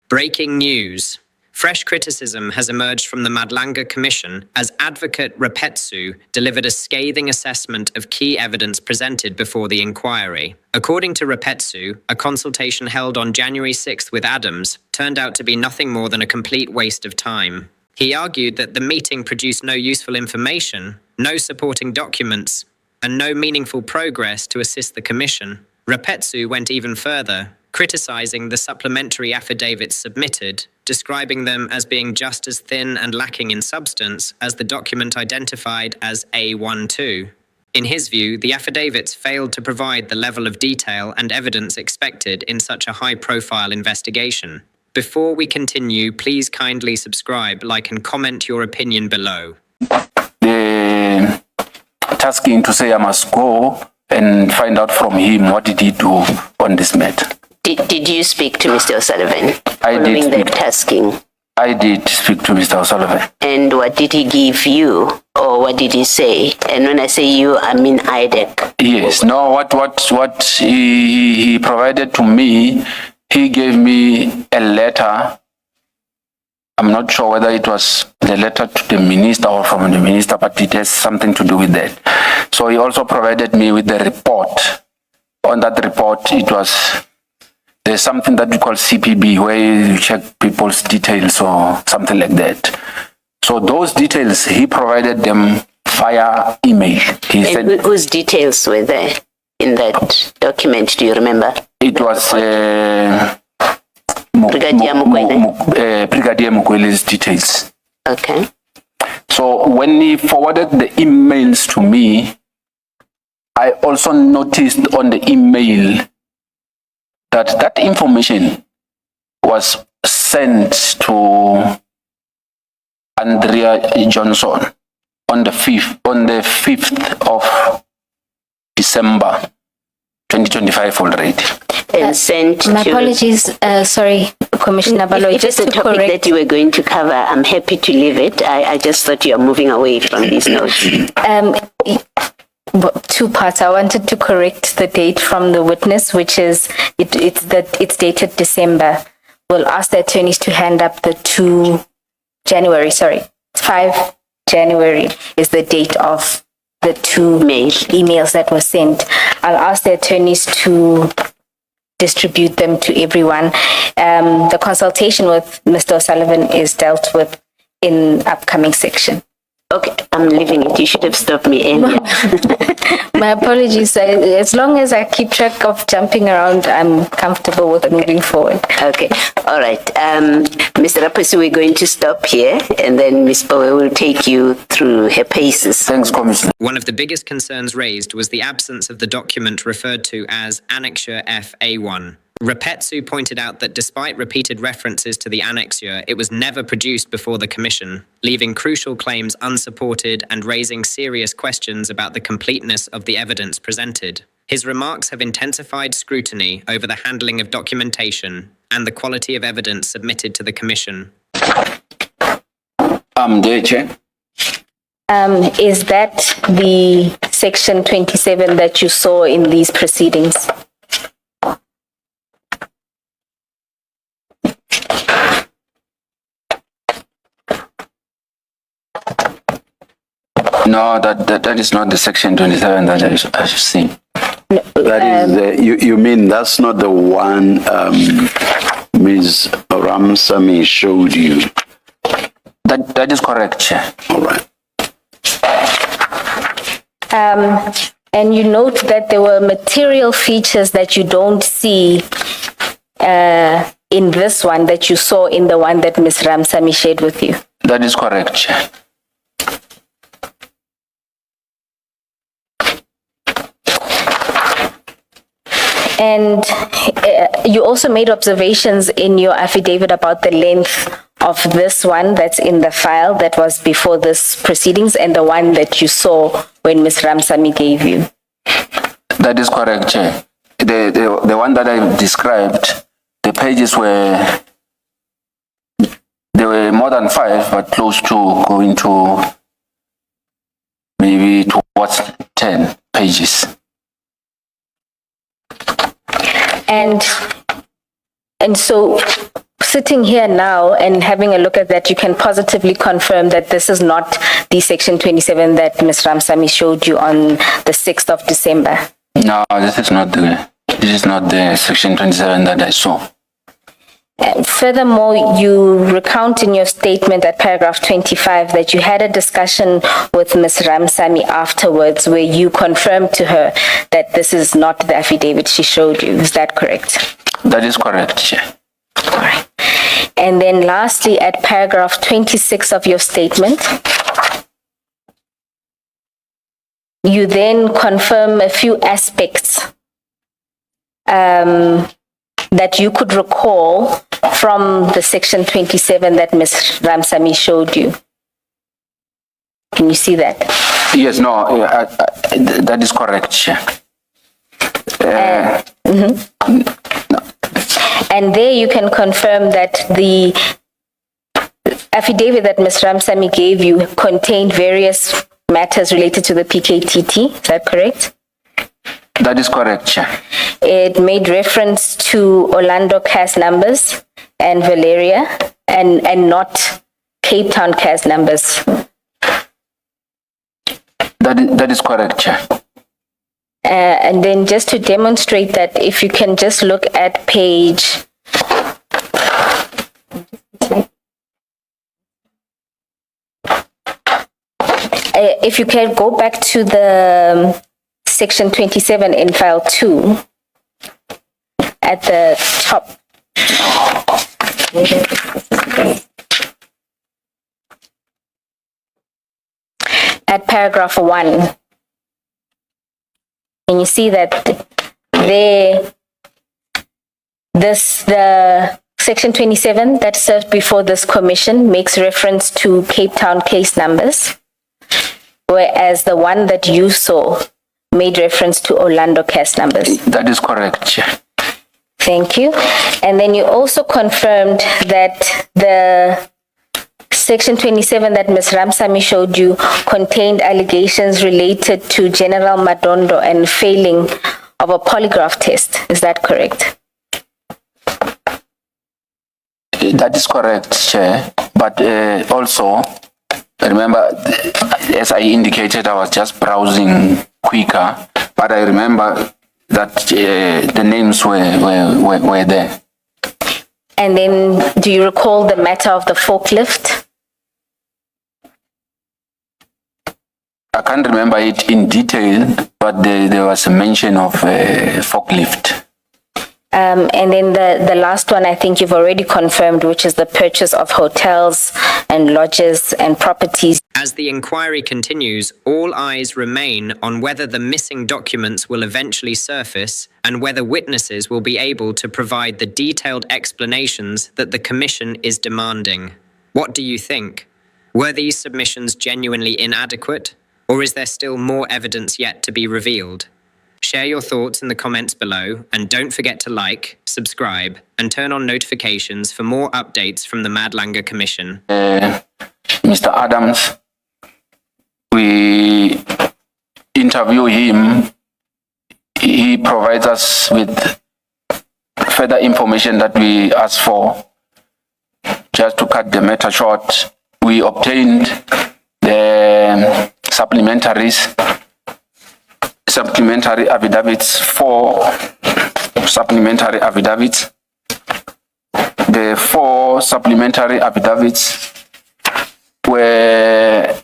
Breaking news. Fresh criticism has emerged from the Madlanga Commission as advocate Repetsu delivered a scathing assessment of key evidence presented before the inquiry. According to Repetsu, a consultation held on January 6th with Adams turned out to be nothing more than a complete waste of time. He argued that the meeting produced no useful information, no supporting documents, and no meaningful progress to assist the Commission. Repetsu went even further, criticizing the supplementary affidavits submitted, describing them as being just as thin and lacking in substance as the document identified as A12. In his view, the affidavits failed to provide the level of detail and evidence expected in such a high-profile investigation. Before we continue, please kindly subscribe, like and comment your opinion below. The tasking to say I must go and find out from him what did he do on this matter. Did you speak to Mr. O'Sullivan I did following the tasking? I did speak to Mr. O'Sullivan. And what did he give you, or what did he say? And when I say you, I mean IDEC. Yes. No. What he provided to me, he gave me a letter. I'm not sure whether it was the letter to the minister or from the minister, but it has something to do with that. So he also provided me with the report. On that report, there's something that we call CPB, where you check people's details or something like that. So those details, he provided them via email. He said, whose details were there in that document? Do you remember? It was Brigadier Mukwele's details. Okay. So when he forwarded the emails to me, I also noticed on the email that information was sent to Andrea Johnson on the 5th of December 2025 already. And sent my apologies, sorry, Commissioner Balo. If it's a topic that you were going to cover, I'm happy to leave it. I just thought you were moving away from these notes. Two parts. I wanted to correct the date from the witness, which is it's dated December. We'll ask the attorneys to hand up the 2 January. Sorry, 5 January is the date of the 2 emails that were sent. I'll ask the attorneys to distribute them to everyone. The consultation with Mr. O'Sullivan is dealt with in upcoming section. Okay, I'm leaving it. You should have stopped me earlier. My apologies. As long as I keep track of jumping around, I'm comfortable with moving forward. Okay, all right. Mr. Repetsu, we're going to stop here, and then Ms. Bowe will take you through her paces. Thanks, Commissioner. One of the biggest concerns raised was the absence of the document referred to as Annexure FA1. Repetsu pointed out that despite repeated references to the annexure, it was never produced before the Commission, leaving crucial claims unsupported and raising serious questions about the completeness of the evidence presented. His remarks have intensified scrutiny over the handling of documentation and the quality of evidence submitted to the Commission. There, Chair. Is that the section 27 that you saw in these proceedings? No, that is not the section 27 that I've seen. That is you mean that's not the one Ms. Ramsamy showed you? That is correct, Chair. All right. And you note that there were material features that you don't see in this one that you saw in the one that Ms. Ramsamy shared with you. That is correct, Chair. And you also made observations in your affidavit about the length of this one that's in the file that was before this proceedings and the one that you saw when Ms. Ramsamy gave you. That is correct, Chair. The one that I described, the pages were, there were more than 5, but close to going to maybe towards 10 pages. And so sitting here now and having a look at that, you can positively confirm that this is not the Section 27 that Ms. Ramsamy showed you on the 6th of December. No, this is not the Section 27 that I saw. Furthermore, you recount in your statement at paragraph 25 that you had a discussion with Ms. Ramsamy afterwards where you confirmed to her that this is not the affidavit she showed you. Is that correct? That is correct, Chair. All right. And then lastly, at paragraph 26 of your statement, you then confirm a few aspects that you could recall from the Section 27 that Ms. Ramsamy showed you. Can you see that? Yes, no, that is correct, Chair. And there you can confirm that the affidavit that Ms. Ramsamy gave you contained various matters related to the PKTT. Is that correct? That is correct, Chair. It made reference to Orlando CAS numbers and Valeria and not Cape Town CAS numbers. That is correct, Chair. And then just to demonstrate that, if you can just look at page if you can go back to the Section 27 in file 2 at the top. At paragraph 1. And you see that there, the Section 27 that served before this commission makes reference to Cape Town case numbers, whereas the one that you saw made reference to Orlando case numbers. That is correct, Chair. Thank you. And then you also confirmed that the Section 27 that Ms. Ramsamy showed you contained allegations related to General Madondo and failing of a polygraph test. Is that correct? That is correct, Chair. But also, remember, as I indicated, I was just browsing quicker, but I remember that the names were there. And then do you recall the matter of the forklift? I can't remember it in detail, but there was a mention of forklift. And then the last one I think you've already confirmed, which is the purchase of hotels and lodges and properties. As the inquiry continues, all eyes remain on whether the missing documents will eventually surface and whether witnesses will be able to provide the detailed explanations that the Commission is demanding. What do you think? Were these submissions genuinely inadequate, or is there still more evidence yet to be revealed? Share your thoughts in the comments below, and don't forget to like, subscribe, and turn on notifications for more updates from the Madlanga Commission. Mr. Adams, we interview him. He provides us with further information that we asked for. Just to cut the matter short, we obtained the supplementary affidavits, 4 supplementary affidavits. The 4 supplementary affidavits were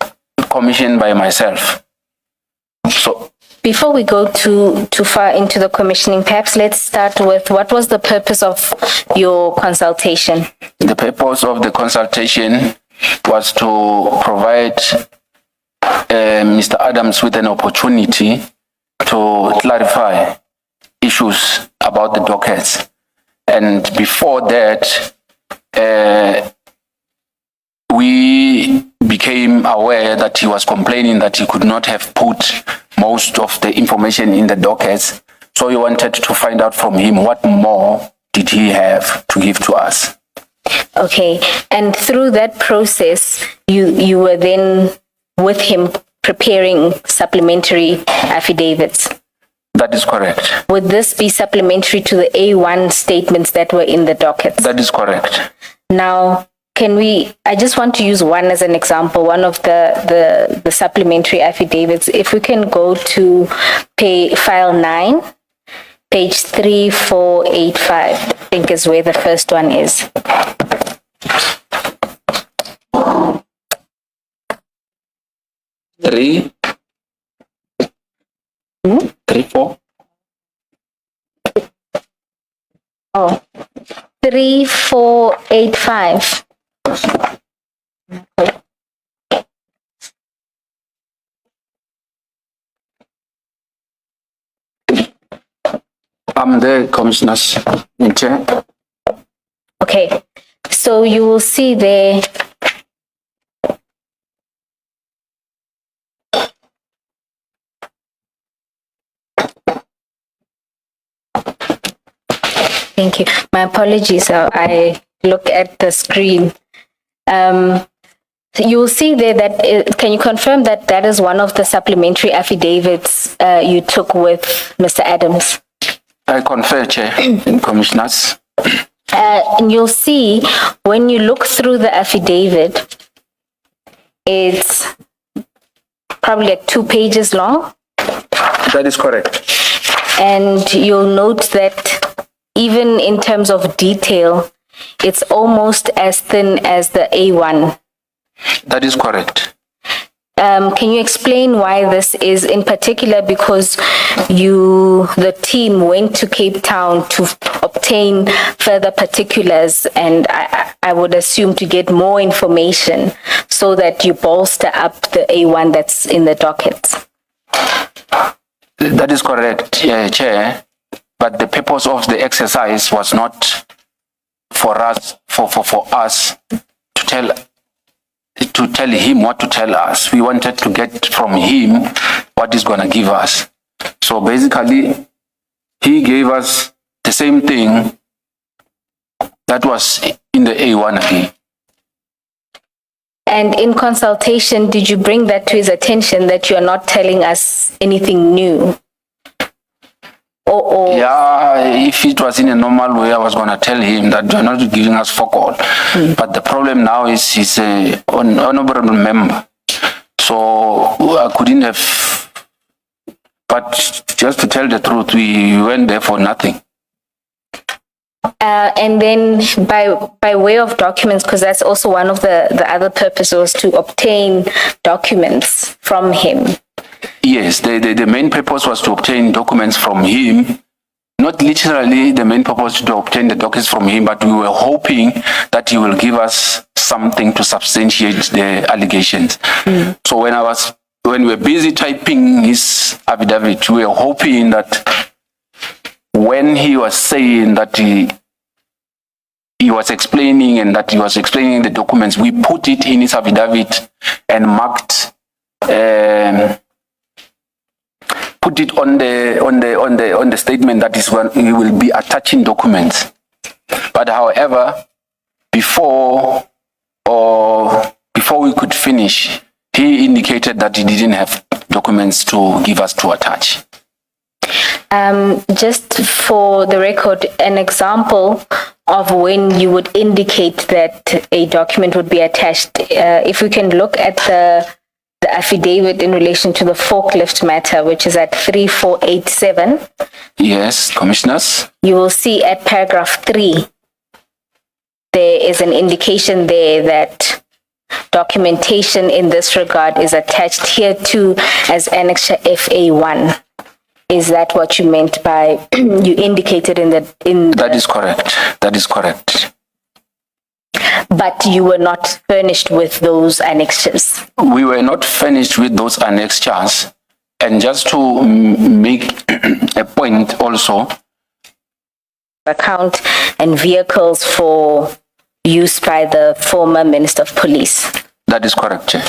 commissioned by myself. So, before we go too far into the commissioning, perhaps let's start with what was the purpose of your consultation? The purpose of the consultation was to provide Mr. Adams with an opportunity to clarify issues about the dockets. And before that, we became aware that he was complaining that he could not have put most of the information in the dockets. So we wanted to find out from him what more did he have to give to us. Okay, and through that process, you were then with him preparing supplementary affidavits. That is correct. Would this be supplementary to the A1 statements that were in the docket? That is correct. Now, I just want to use one as an example, one of the supplementary affidavits. If we can go to file 9, page 3485, I think is where the first one is. Three, 4. Oh, 3485. I'm the commissioners in chair. Okay, so you will see there. Thank you. My apologies. I look at the screen. You will see there that, can you confirm that that is one of the supplementary affidavits you took with Mr. Adams? I confer, Chair and commissioners. And you'll see when you look through the affidavit, it's probably like 2 pages long. That is correct. And you'll note that even in terms of detail, it's almost as thin as the A1. That is correct. Can you explain why this is in particular? Because the team went to Cape Town to obtain further particulars, and I would assume to get more information so that you bolster up the A1 that's in the docket. That is correct, Chair. But the purpose of the exercise was not for us to tell him what to tell us. We wanted to get from him what he's going to give us. So basically, he gave us the same thing that was in the A1 again. And in consultation, did you bring that to his attention that you are not telling us anything new? Yeah, if it was in a normal way, I was going to tell him that you're not giving us fuck all. But the problem now is he's an honorable member. So I couldn't have. But just to tell the truth, we went there for nothing. And then by way of documents, because that's also one of the other purposes, to obtain documents from him. Yes, the main purpose was to obtain documents from him. Not literally the main purpose to obtain the documents from him, but we were hoping that he will give us something to substantiate the allegations. So when we were busy typing his affidavit, we were hoping that when he was saying that he was explaining and that he was explaining the documents, we put it in his affidavit and marked put it on the statement that is when he will be attaching documents. But however, before we could finish, he indicated that he didn't have documents to give us to attach. Just for the record, an example of when you would indicate that a document would be attached, if we can look at the affidavit in relation to the forklift matter, which is at 3487. Yes, commissioners. You will see at paragraph 3, there is an indication there that documentation in this regard is attached here too as annexure FA1. Is that what you meant by you indicated That is correct. That is correct. But you were not furnished with those annexures. We were not furnished with those annexures. And just to make a point also. Account and vehicles for use by the former Minister of Police. That is correct, Chair.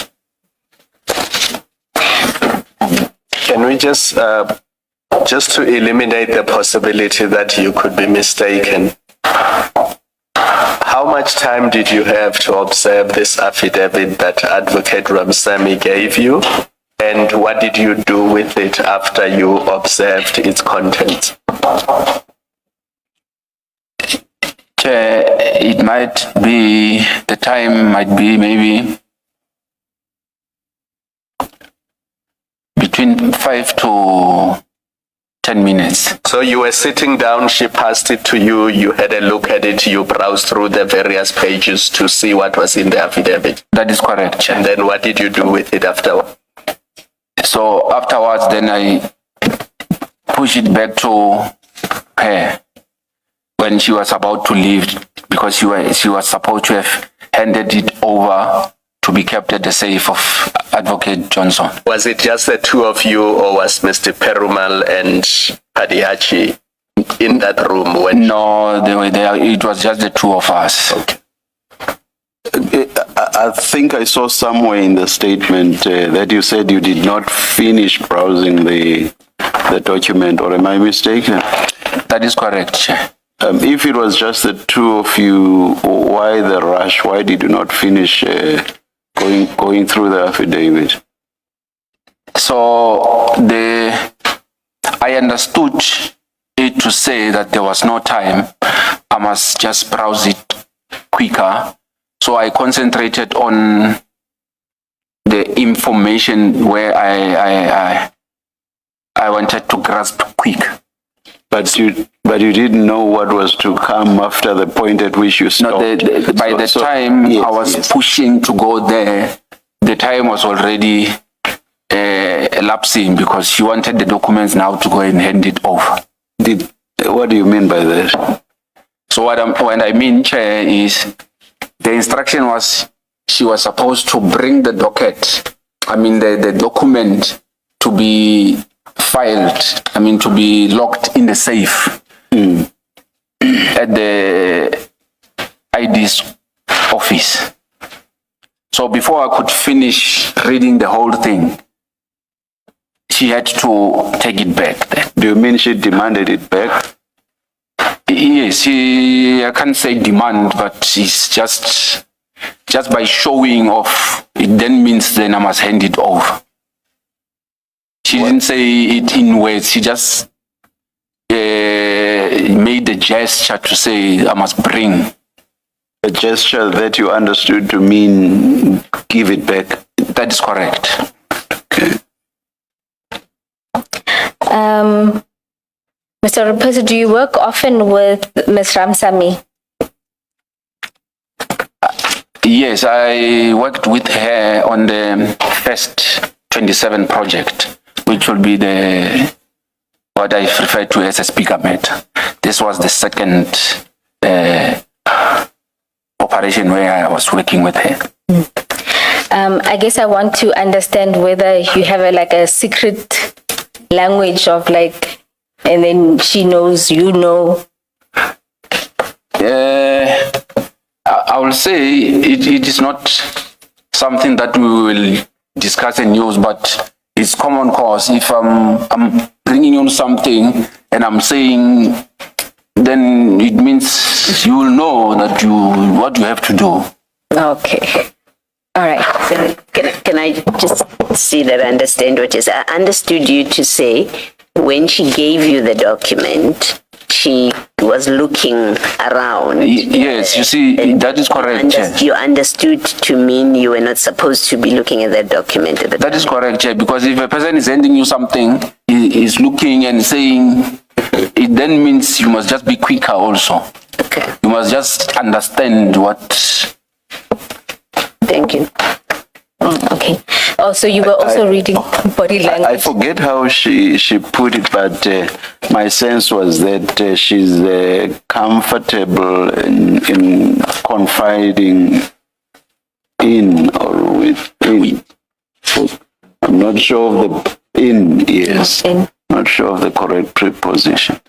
Can we just to eliminate the possibility that you could be mistaken, how much time did you have to observe this affidavit that Advocate Ramsamy gave you? And what did you do with it after you observed its contents? It might be, the time might be maybe between 5 to 10 minutes. So you were sitting down, she passed it to you, you had a look at it, you browsed through the various pages to see what was in the affidavit. That is correct, Chair. And then what did you do with it afterward? So afterwards, then I push it back to her when she was about to leave, because she was supposed to have handed it over to be kept at the safe of Advocate Johnson. Was it just the two of you, or was Mr. Perumal and Padiachi in that room? When No, they were there. It was just the two of us. Okay. I think I saw somewhere in the statement that you said you did not finish browsing the document, or am I mistaken? That is correct, Chair. If it was just the two of you, why the rush? Why did you not finish going through the affidavit? So I understood it to say that there was no time. I must just browse it quicker. So I concentrated on the information where I wanted to grasp quick. But you didn't know what was to come after the point at which you stopped. No, by the time yes, I was yes. pushing to go there, the time was already elapsing, because she wanted the documents now to go and hand it over. What do you mean by that? So what I mean, Chair, is the instruction was she was supposed to bring the the document to be filed, to be locked in the safe at the ID's office. So before I could finish reading the whole thing, she had to take it back then. Do you mean she demanded it back? Yes, I can't say demand, but it's just by showing off, it then means then I must hand it over. She didn't say it in words, she just made the gesture to say I must bring. A gesture that you understood to mean give it back. That is correct. Okay. Mr. Repetsu, do you work often with Ms. Ramsamy? Yes, I worked with her on the first 27 project, which will be what I refer to as a speaker matter. This was the second operation where I was working with her. I guess I want to understand whether you have a secret language of and then she knows, you know. I will say it is not something that we will discuss and use, but it's common cause. If I'm bringing on something and I'm saying, then it means you will know that what you have to do. Okay. All right. So can I just see that I understand what is? I understood you to say when she gave you the document, she was looking around. Yes, you see, that is correct, Chair. You understood to mean you were not supposed to be looking at that document at the time. That is correct, Chair, because if a person is handing you something, he is looking and saying, it then means you must just be quicker also. Okay. You must just understand what... Thank you. Okay. Oh, so you were also reading body language. I forget how she put it, but my sense was that she's comfortable in confiding in or within. I'm not sure of the in, yes. In. Not sure of the correct preposition.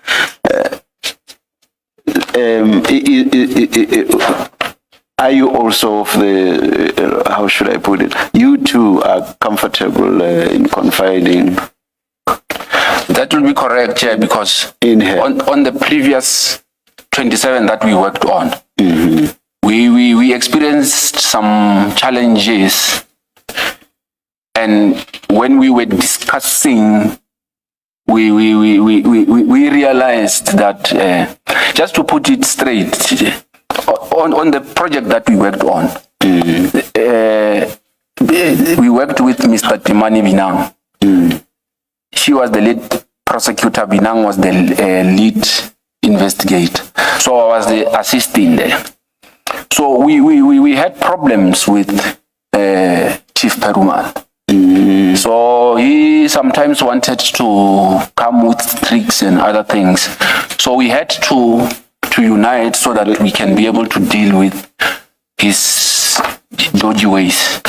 Are you also of the, how should I put it? You too are comfortable in confiding? That will be correct, Chair, because In her. on the previous 27 that we worked on, we experienced some challenges, And when we were discussing, we realized that, just to put it straight, on the project that we worked on, we worked with Mr. Timani Binang. She was the lead prosecutor, Binang was the lead investigator. So I was the assistant there. So we had problems with Chief Perumal. So he sometimes wanted to come with tricks and other things. So we had to unite so that we can be able to deal with his dodgy ways.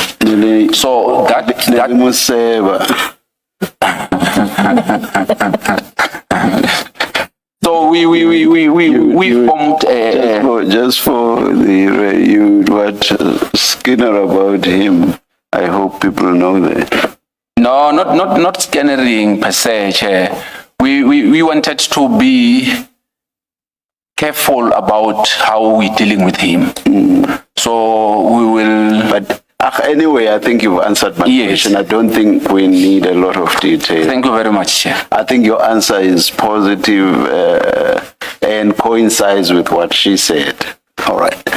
So that must say. So we formed just for the you what Skinner about him. I hope people know that. No, not scannering per se, Chair. We wanted to be careful about how we're dealing with him. So we will. But anyway, I think you've answered my question. I don't think we need a lot of detail. Thank you very much, Chair. I think your answer is positive and coincides with what she said. All right.